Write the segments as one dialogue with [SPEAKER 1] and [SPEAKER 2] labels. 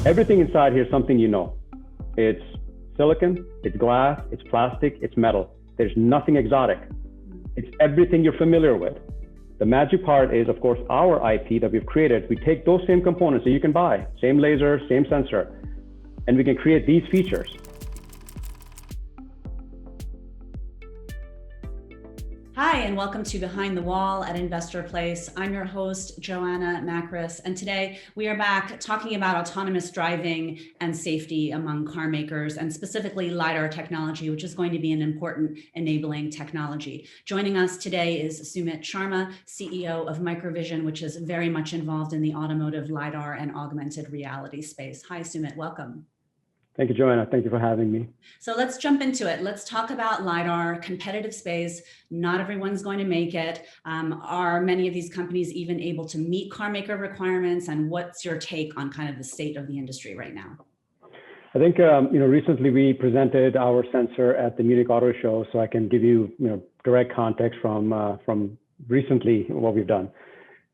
[SPEAKER 1] Everything inside here is something you know. It's silicon, it's glass, it's plastic, it's metal. There's nothing exotic. It's everything you're familiar with. The magic part is, of course, our IP that we've created. We take those same components that you can buy, same laser, same sensor, and we can create these features.
[SPEAKER 2] Hi, and welcome to Behind the Wall at InvestorPlace. I'm your host, Joanna Macris, and today we are back talking about autonomous driving and safety among car makers, and specifically Lidar technology, which is going to be an important enabling technology. Joining us today is Sumit Sharma, CEO of Microvision, which is very much involved in the automotive Lidar and augmented reality space. Hi, Sumit, welcome.
[SPEAKER 1] Thank you, Joanna. Thank you for having me.
[SPEAKER 2] So let's jump into it. Let's talk about Lidar, competitive space. Not everyone's going to make it. Are many of these companies even able to meet car maker requirements? And what's your take on kind of the state of the industry right now?
[SPEAKER 1] I think, recently we presented our sensor at the Munich Auto Show, so I can give you, direct context from recently what we've done.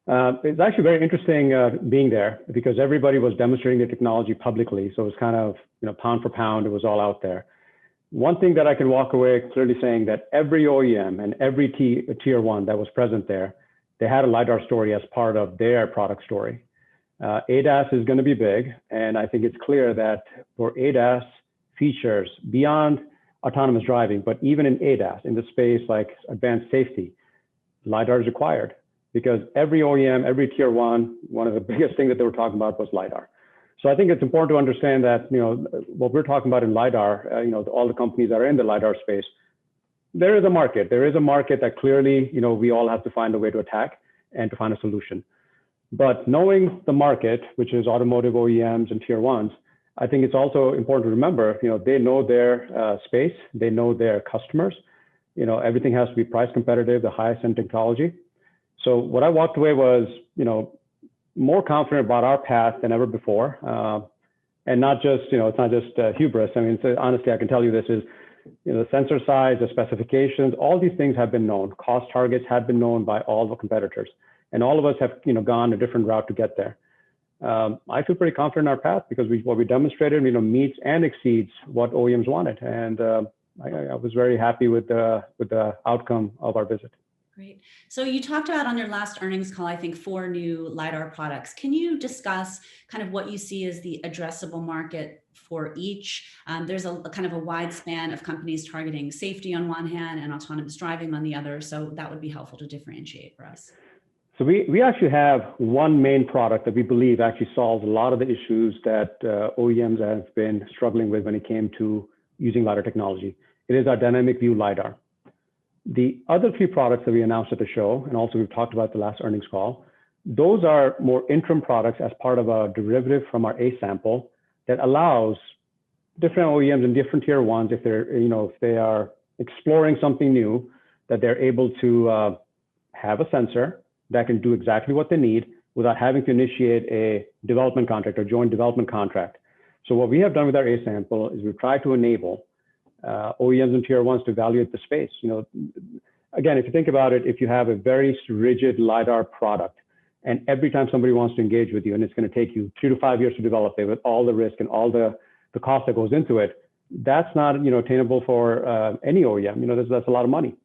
[SPEAKER 1] It's actually very interesting being there because everybody was demonstrating the technology publicly. So it was kind of, pound for pound, it was all out there. One thing that I can walk away clearly saying that every OEM and every tier one that was present there, they had a Lidar story as part of their product story. ADAS is going to be big. And I think it's clear that for ADAS features beyond autonomous driving, but even in ADAS, in the space like advanced safety, Lidar is required. Because every OEM, every tier one of the biggest things that they were talking about was Lidar. So I think it's important to understand that, what we're talking about in Lidar, all the companies that are in the Lidar space, there is a market. There is a market that clearly, we all have to find a way to attack and to find a solution. But knowing the market, which is automotive OEMs and tier ones, I think it's also important to remember, they know their space, they know their customers, everything has to be price competitive, the highest end technology. So what I walked away was, more confident about our path than ever before. And not just, it's not just hubris. I mean, honestly, I can tell you this is, the sensor size, the specifications, all these things have been known. Cost targets have been known by all the competitors. And all of us have, gone a different route to get there. I feel pretty confident in our path because what we demonstrated, meets and exceeds what OEMs wanted. And I was very happy with the outcome of our visit.
[SPEAKER 2] Great. So you talked about on your last earnings call, I think 4 new Lidar products. Can you discuss kind of what you see as the addressable market for each? There's a kind of a wide span of companies targeting safety on one hand and autonomous driving on the other. So that would be helpful to differentiate for us.
[SPEAKER 1] So we actually have one main product that we believe actually solves a lot of the issues that OEMs have been struggling with when it came to using Lidar technology. It is our dynamic view Lidar. The other 3 products that we announced at the show, and also we've talked about the last earnings call, those are more interim products as part of a derivative from our A sample that allows different OEMs and different tier ones, if they're, if they are exploring something new, that they're able to have a sensor that can do exactly what they need without having to initiate a development contract or joint development contract. So what we have done with our A sample is we've tried to enable OEMs and tier ones to evaluate the space. Again, if you think about it, if you have a very rigid Lidar product, and every time somebody wants to engage with you, and it's going to take you 3 to 5 years to develop it with all the risk and all the cost that goes into it, that's not attainable for any OEM. That's a lot of money.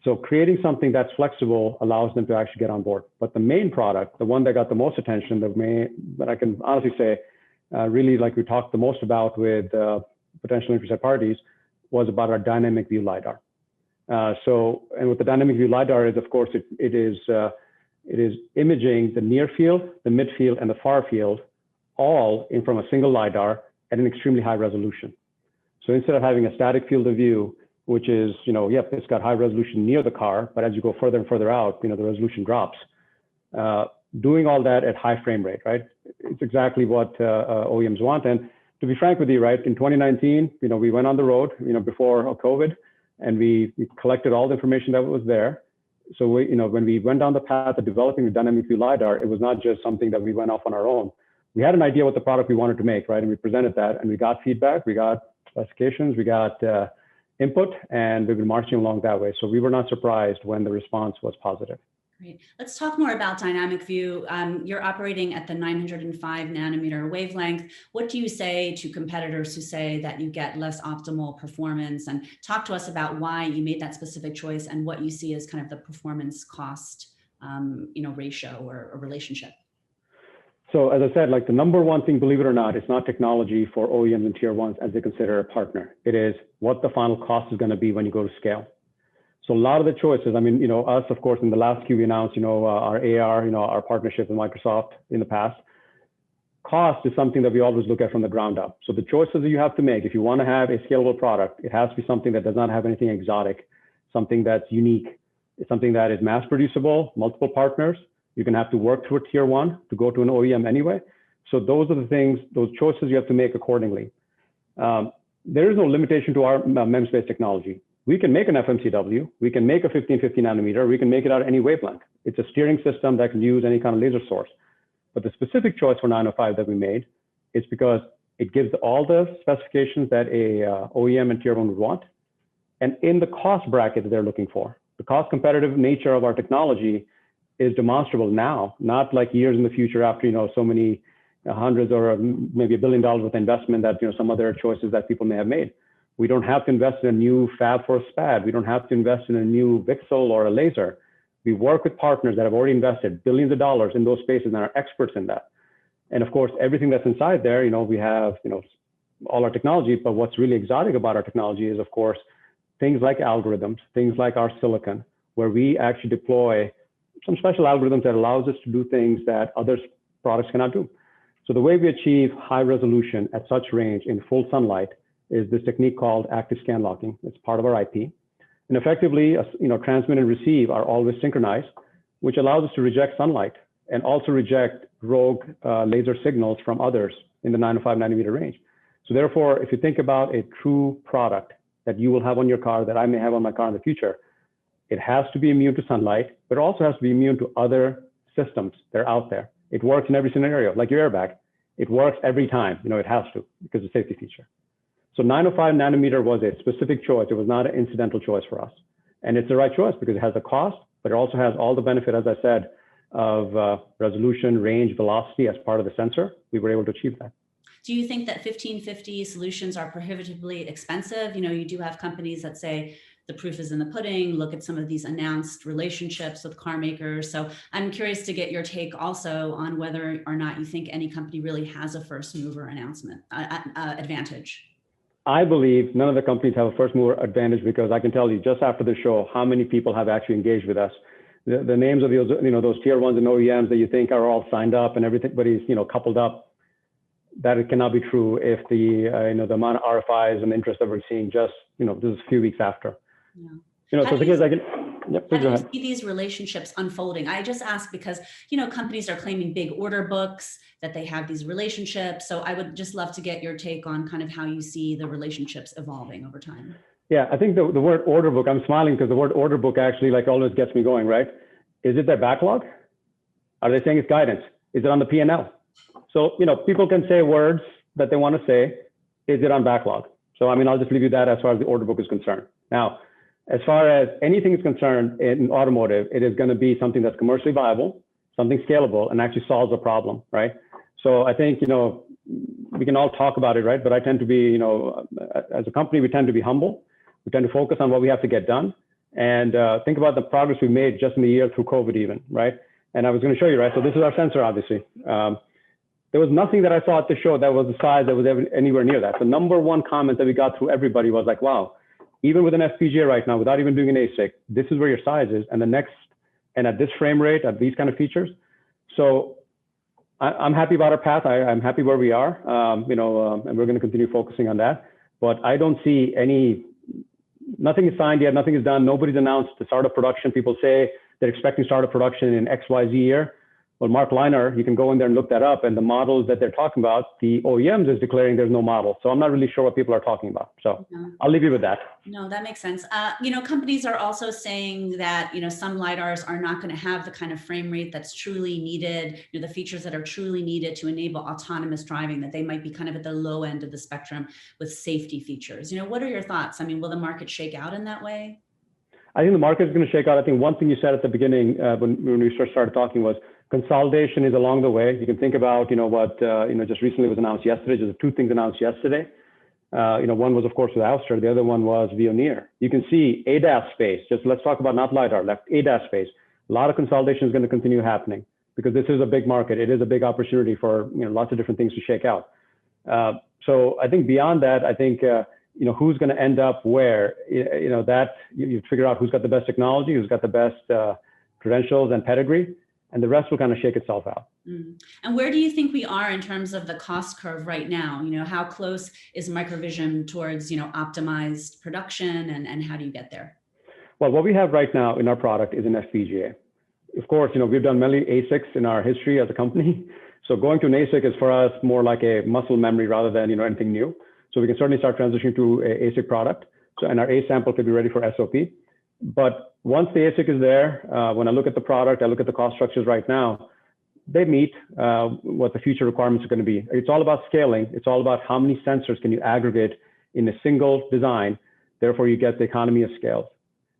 [SPEAKER 1] So creating something that's flexible allows them to actually get on board. But the main product, the one that got the most attention, that I can honestly say, really like we talked the most about with potential interested parties, was about our dynamic view Lidar. And what the dynamic view Lidar is, of course, it is imaging the near field, the mid field, and the far field, all in from a single Lidar at an extremely high resolution. So instead of having a static field of view, which is, it's got high resolution near the car, but as you go further and further out, the resolution drops. Doing all that at high frame rate, right? It's exactly what OEMs want. And to be frank with you, right, in 2019, we went on the road, before COVID, and we collected all the information that was there. So when we went down the path of developing the dynamic view Lidar, it was not just something that we went off on our own. We had an idea what the product we wanted to make, right? And we presented that, and we got feedback, we got specifications, we got input, and we've been marching along that way. So we were not surprised when the response was positive.
[SPEAKER 2] Great. Let's talk more about dynamic view. You're operating at the 905 nanometer wavelength. What do you say to competitors who say that you get less optimal performance? And talk to us about why you made that specific choice and what you see as kind of the performance cost, ratio or relationship.
[SPEAKER 1] So as I said, like the number one thing, believe it or not, it's not technology for OEMs and tier ones as they consider a partner. It is what the final cost is going to be when you go to scale. So a lot of the choices, I mean, us, of course, in the last Q, we announced, our AR, our partnership with Microsoft in the past. Cost is something that we always look at from the ground up. So the choices that you have to make, if you want to have a scalable product, it has to be something that does not have anything exotic, something that's unique. It's something that is mass producible, multiple partners. You're going to have to work through a tier one to go to an OEM anyway. So those are the things, those choices you have to make accordingly. There is no limitation to our MEMS-based technology. We can make an FMCW, we can make a 1550 nanometer, we can make it out any wavelength. It's a steering system that can use any kind of laser source. But the specific choice for 905 that we made is because it gives all the specifications that a OEM and tier one would want, and in the cost bracket that they're looking for. The cost competitive nature of our technology is demonstrable now, not like years in the future after, so many hundreds or maybe $1 billion with investment that, some other choices that people may have made. We don't have to invest in a new fab for a SPAD. We don't have to invest in a new VCSEL or a laser. We work with partners that have already invested billions of dollars in those spaces and are experts in that. And of course, everything that's inside there, we have, all our technology, but what's really exotic about our technology is, of course, things like algorithms, things like our silicon, where we actually deploy some special algorithms that allows us to do things that other products cannot do. So the way we achieve high resolution at such range in full sunlight is this technique called active scan locking. It's part of our IP. And effectively, transmit and receive are always synchronized, which allows us to reject sunlight and also reject rogue laser signals from others in the 905 nanometer range. So therefore, if you think about a true product that you will have on your car, that I may have on my car in the future, it has to be immune to sunlight, but it also has to be immune to other systems that are out there. It works in every scenario, like your airbag. It works every time, it has to, because it's a safety feature. So 905 nanometer was a specific choice. It was not an incidental choice for us. And it's the right choice because it has the cost, but it also has all the benefit, as I said, of resolution, range, velocity as part of the sensor. We were able to achieve that.
[SPEAKER 2] Do you think that 1550 solutions are prohibitively expensive? You do have companies that say the proof is in the pudding. Look at some of these announced relationships with car makers. So I'm curious to get your take also on whether or not you think any company really has a first mover advantage.
[SPEAKER 1] I believe none of the companies have a first mover advantage because I can tell you just after the show how many people have actually engaged with us. The names of those, those tier ones and OEMs that you think are all signed up and everybody's, coupled up. That it cannot be true if the amount of RFIs and interest that we're seeing just, this is a few weeks after.
[SPEAKER 2] Yeah.
[SPEAKER 1] So the thing is,
[SPEAKER 2] how do you see these relationships unfolding? I just ask because, companies are claiming big order books, that they have these relationships. So I would just love to get your take on kind of how you see the relationships evolving over time.
[SPEAKER 1] Yeah, I think the word order book, I'm smiling because the word order book actually always gets me going, right? Is it their backlog? Are they saying it's guidance? Is it on the P&L? So, people can say words that they want to say. Is it on backlog? So, I'll just leave you that as far as the order book is concerned. Now, as far as anything is concerned in automotive, it is going to be something that's commercially viable, something scalable, and actually solves a problem, right? So I think, we can all talk about it, right? But I tend to be, as a company, we tend to be humble. We tend to focus on what we have to get done and think about the progress we made just in the year through COVID even, right? And I was going to show you, right? So this is our sensor, obviously. There was nothing that I saw at the show that was the size that was anywhere near that. The number one comment that we got through everybody was like, wow, even with an FPGA right now, without even doing an ASIC, this is where your size is. And at this frame rate, at these kind of features. So I'm happy about our path. I'm happy where we are, and we're going to continue focusing on that. But I don't see nothing is signed yet, nothing is done. Nobody's announced the start of production. People say they're expecting start of production in XYZ year. Well, Mark Leiner, you can go in there and look that up. And the models that they're talking about, the OEMs is declaring there's no model. So I'm not really sure what people are talking about. So I'll leave you with that.
[SPEAKER 2] No, that makes sense. Companies are also saying that, some LiDARs are not going to have the kind of frame rate that's truly needed, the features that are truly needed to enable autonomous driving, that they might be kind of at the low end of the spectrum with safety features. What are your thoughts? Will the market shake out in that way?
[SPEAKER 1] I think the market is going to shake out. I think one thing you said at the beginning when we first started talking was consolidation is along the way. You can think about, what, just recently was announced yesterday. Just two things announced yesterday. One was, of course, with Ouster. The other one was Veoneer. You can see ADAS space. Just let's talk about not LiDAR, ADAS space. A lot of consolidation is going to continue happening because this is a big market. It is a big opportunity for lots of different things to shake out. So I think beyond that, I think who's going to end up where, that you figure out who's got the best technology, who's got the best credentials and pedigree, and the rest will kind of shake itself out.
[SPEAKER 2] And where do you think we are in terms of the cost curve right now? How close is Microvision towards, optimized production, and how do you get there?
[SPEAKER 1] Well, what we have right now in our product is an FPGA. Of course, we've done many ASICs in our history as a company. So going to an ASIC is for us more like a muscle memory rather than, anything new. So we can certainly start transitioning to an ASIC product. So, and our A sample could be ready for SOP. But once the ASIC is there, when I look at the product, I look at the cost structures right now, they meet what the future requirements are going to be. It's all about scaling. It's all about how many sensors can you aggregate in a single design. Therefore, you get the economy of scale.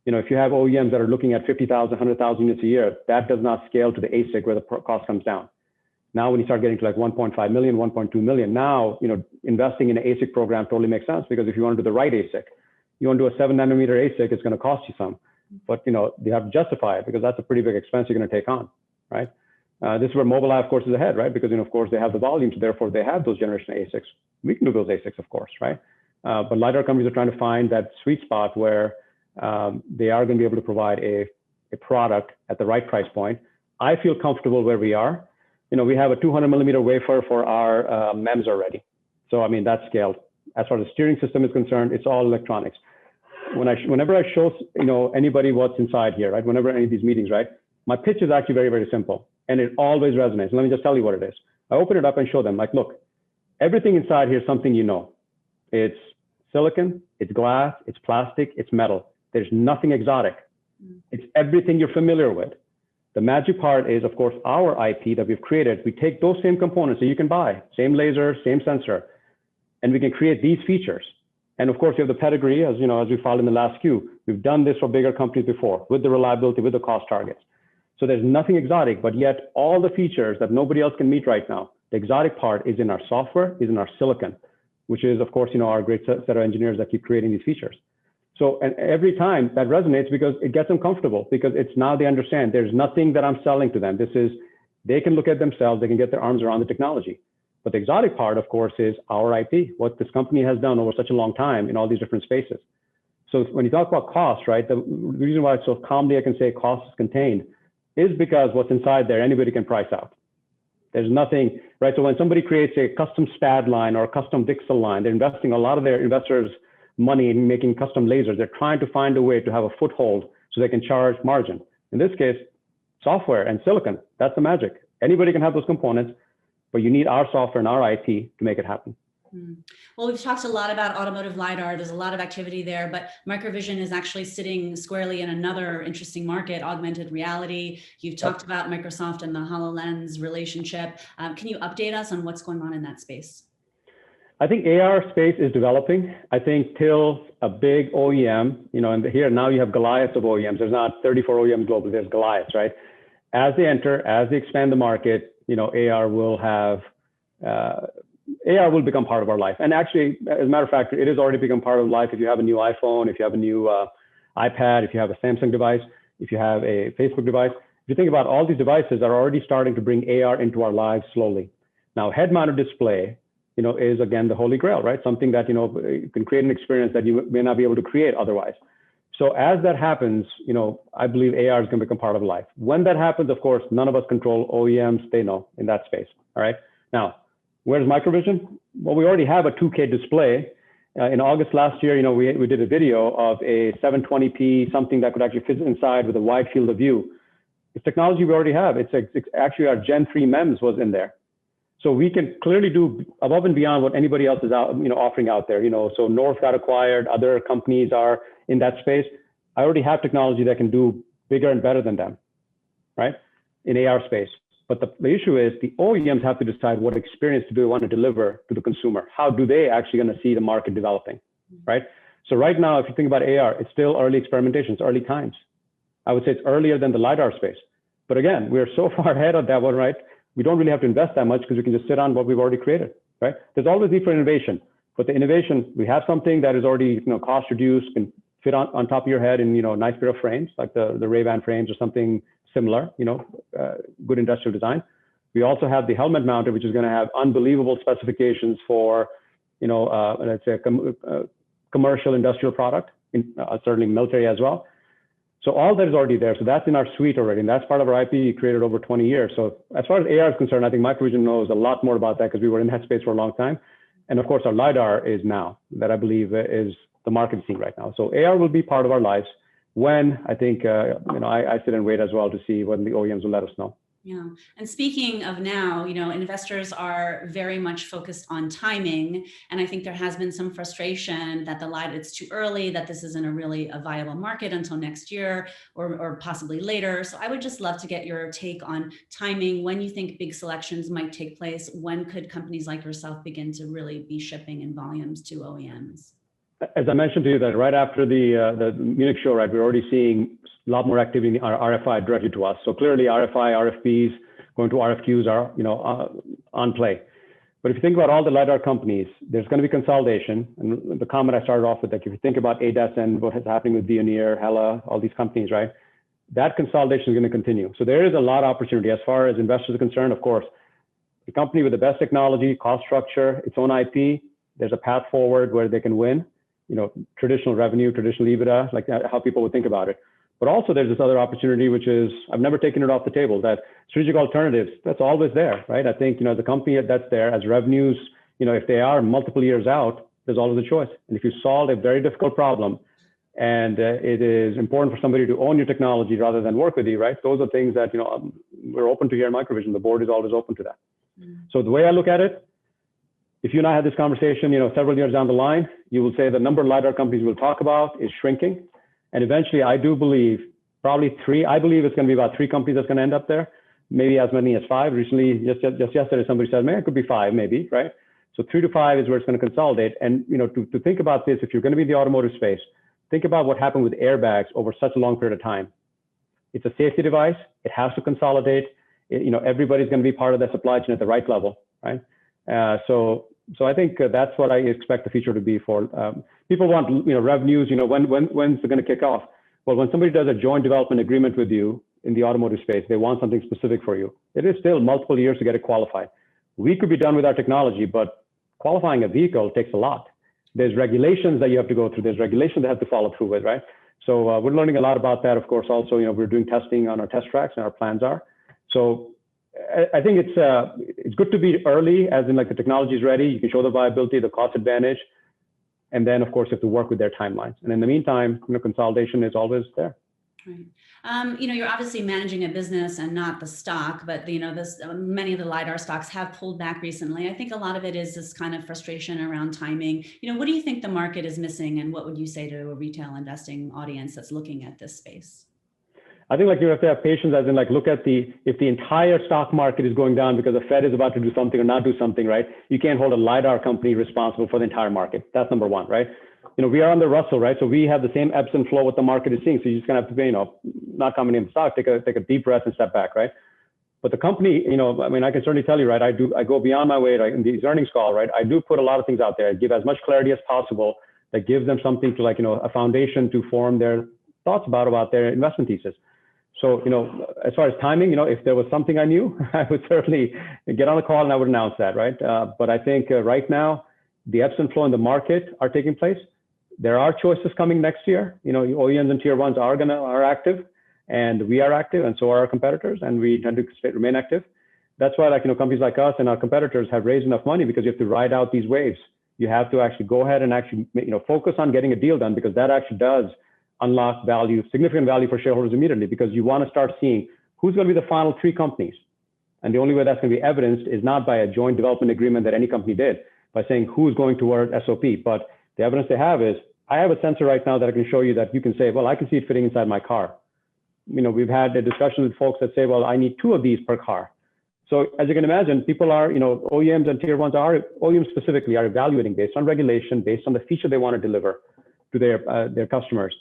[SPEAKER 1] If you have OEMs that are looking at 50,000, 100,000 units a year, that does not scale to the ASIC where the cost comes down. Now, when you start getting to like 1.5 million, 1.2 million, now, investing in an ASIC program totally makes sense because if you want to do the right ASIC, you want to do a 7 nanometer ASIC, it's going to cost you some, but you have to justify it because that's a pretty big expense you're going to take on, right? This is where Mobileye, of course, is ahead, right? Because of course they have the volumes, therefore they have those generation ASICs. We can do those ASICs, of course, right? But LiDAR companies are trying to find that sweet spot where they are going to be able to provide a product at the right price point. I feel comfortable where we are. We have a 200 millimeter wafer for our MEMS already. So, I mean, that's scaled. As far as the steering system is concerned, it's all electronics. Whenever I show, anybody what's inside here, right? Whenever any of these meetings, right? My pitch is actually very, very simple and it always resonates. Let me just tell you what it is. I open it up and show them like, look, everything inside here is something It's silicon, it's glass, it's plastic, it's metal. There's nothing exotic. It's everything you're familiar with. The magic part is, of course, our IP that we've created. We take those same components that you can buy, same laser, same sensor, and we can create these features. And of course, you have the pedigree, as we filed in the last queue. We've done this for bigger companies before with the reliability, with the cost targets. So there's nothing exotic, but yet all the features that nobody else can meet right now. The exotic part is in our software, is in our silicon, which is, of course, our great set of engineers that keep creating these features. So, and every time that resonates because it gets them comfortable because it's now they understand there's nothing that I'm selling to them. They can look at themselves, they can get their arms around the technology. But the exotic part, of course, is our IP, what this company has done over such a long time in all these different spaces. So when you talk about cost, right, the reason why it's so calmly I can say cost is contained is because what's inside there, anybody can price out. There's nothing, right? So when somebody creates a custom SPAD line or a custom VCSEL line, they're investing a lot of their investors' money in making custom lasers. They're trying to find a way to have a foothold so they can charge margin. In this case, software and silicon, that's the magic. Anybody can have those components, but you need our software and our IP to make it happen.
[SPEAKER 2] Well, we've talked a lot about automotive LiDAR. There's a lot of activity there, but Microvision is actually sitting squarely in another interesting market, augmented reality. You've talked about Microsoft and the HoloLens relationship. Can you update us on what's going on in that space?
[SPEAKER 1] I think AR space is developing. I think till a big OEM, and here now you have Goliaths of OEMs. There's not 34 OEMs globally, there's Goliaths, right? As they enter, as they expand the market, AR will become part of our life. And actually, as a matter of fact, it has already become part of life. If you have a new iPhone, if you have a new iPad, if you have a Samsung device, if you have a Facebook device, if you think about all these devices are already starting to bring AR into our lives slowly. Now, head-mounted display, is again the holy grail, right? Something that, you can create an experience that you may not be able to create otherwise. So as that happens, I believe AR is going to become part of life. When that happens, of course, none of us control OEMs, they know in that space, all right? Now, where's Microvision? Well, we already have a 2K display. In August last year, we did a video of a 720p, something that could actually fit inside with a wide field of view. It's technology we already have. It's actually our Gen 3 MEMS was in there. So we can clearly do above and beyond what anybody else is out, offering out there. So North got acquired, other companies are in that space. I already have technology that can do bigger and better than them, right? In AR space. But the issue is the OEMs have to decide what experience do they want to deliver to the consumer. How do they actually going to see the market developing, right? So right now, if you think about AR, it's still early experimentation, it's early times. I would say it's earlier than the LiDAR space. But again, we're so far ahead of that one, right? We don't really have to invest that much because we can just sit on what we've already created, right? There's always need for innovation, but the innovation, we have something that is already, cost reduced, can fit on top of your head in, a nice pair of frames, like the Ray-Ban frames or something similar, good industrial design. We also have the helmet mounted, which is going to have unbelievable specifications for, let's say a commercial industrial product, certainly military as well. So all that is already there. So that's in our suite already. And that's part of our IP created over 20 years. So as far as AR is concerned, I think Microvision knows a lot more about that because we were in that space for a long time. And of course, our LiDAR is now, that I believe is the market scene right now. So AR will be part of our lives when I think, I sit and wait as well to see when the OEMs will let us know.
[SPEAKER 2] Yeah. And speaking of now, investors are very much focused on timing. And I think there has been some frustration that it's too early, that this isn't a viable market until next year or possibly later. So I would just love to get your take on timing, when you think big selections might take place. When could companies like yourself begin to really be shipping in volumes to OEMs?
[SPEAKER 1] As I mentioned to you, that right after the Munich show, right, we're already seeing a lot more activity in our RFI directly to us. So clearly RFI, RFPs, going to RFQs are, on play. But if you think about all the LiDAR companies, there's going to be consolidation. And the comment I started off with, like if you think about ADAS and what is happening with Veoneer, Hella, all these companies, right, that consolidation is going to continue. So there is a lot of opportunity as far as investors are concerned. Of course, the company with the best technology, cost structure, its own IP, there's a path forward where they can win. Traditional revenue, traditional EBITDA, like how people would think about it. But also there's this other opportunity, which is, I've never taken it off the table, that strategic alternatives, that's always there, right? I think, the company that's there as revenues, if they are multiple years out, there's always a choice. And if you solve a very difficult problem and it is important for somebody to own your technology rather than work with you, right? Those are things that, we're open to here at Microvision. The board is always open to that. So the way I look at it, if you and I had this conversation, several years down the line, you will say the number of LiDAR companies we'll talk about is shrinking. And eventually, I do believe probably three, I believe it's going to be about 3 companies that's going to end up there, maybe as many as 5. Recently, just yesterday, somebody said, man, it could be 5, maybe, right? So 3 to 5 is where it's going to consolidate. And, to think about this, if you're going to be in the automotive space, think about what happened with airbags over such a long period of time. It's a safety device. It has to consolidate. Everybody's going to be part of the supply chain at the right level, right? So I think that's what I expect the future to be for. People want, revenues, when's it going to kick off? Well, when somebody does a joint development agreement with you in the automotive space, they want something specific for you. It is still multiple years to get it qualified. We could be done with our technology, but qualifying a vehicle takes a lot. There's regulations that you have to go through. There's regulations that have to follow through with, right? So we're learning a lot about that. Of course, also, we're doing testing on our test tracks and our plans are. So I think it's good to be early, as in like the technology is ready. You can show the viability, the cost advantage, and then of course you have to work with their timelines. And in the meantime, consolidation is always there.
[SPEAKER 2] Right. You're obviously managing a business and not the stock, but many of the LiDAR stocks have pulled back recently. I think a lot of it is this kind of frustration around timing. What do you think the market is missing, and what would you say to a retail investing audience that's looking at this space?
[SPEAKER 1] I think you have to have patience, as in look at if the entire stock market is going down because the Fed is about to do something or not do something, right? You can't hold a LiDAR company responsible for the entire market. That's number one, right? We are on the Russell, right? So we have the same ebbs and flow what the market is seeing. So you just gonna have to, not commenting on stock, take a deep breath and step back, right? But the company, I can certainly tell you, right? I go beyond my weight, right? In these earnings call, right? I do put a lot of things out there. I give as much clarity as possible that gives them something to a foundation to form their thoughts about their investment thesis. So, as far as timing, if there was something I knew, I would certainly get on the call and I would announce that, right? But I think right now, the ebbs and flow in the market are taking place. There are choices coming next year. OEMs and tier ones are active, and we are active, and so are our competitors, and we tend to remain active. That's why, companies like us and our competitors have raised enough money, because you have to ride out these waves. You have to actually go ahead and actually, focus on getting a deal done, because that actually does unlock value, significant value for shareholders immediately, because you want to start seeing who's going to be the final 3 companies. And the only way that's going to be evidenced is not by a joint development agreement that any company did, by saying who's going toward SOP. But the evidence they have is, I have a sensor right now that I can show you that you can say, well, I can see it fitting inside my car. We've had a discussion with folks that say, well, I need 2 of these per car. So as you can imagine, people are, OEMs and tier ones OEMs specifically are evaluating based on regulation, based on the feature they want to deliver. to their customers.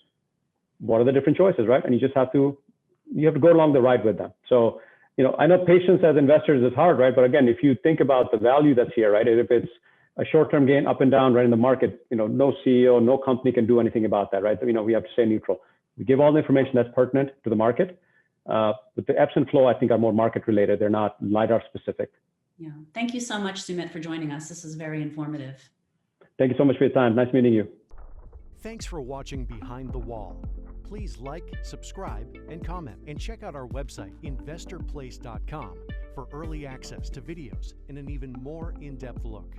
[SPEAKER 1] What are the different choices, right? And you have to go along the ride with them. So, I know patience as investors is hard, right? But again, if you think about the value that's here, right? If it's a short-term gain up and down right in the market, no CEO, no company can do anything about that, right? We have to stay neutral. We give all the information that's pertinent to the market. But the ebbs and flow, I think, are more market related. They're not LiDAR specific.
[SPEAKER 2] Yeah. Thank you so much, Sumit, for joining us. This is very informative.
[SPEAKER 1] Thank you so much for your time. Nice meeting you.
[SPEAKER 3] Thanks for watching Behind the Wall. Please like, subscribe, and comment. And check out our website, InvestorPlace.com, for early access to videos and an even more in-depth look.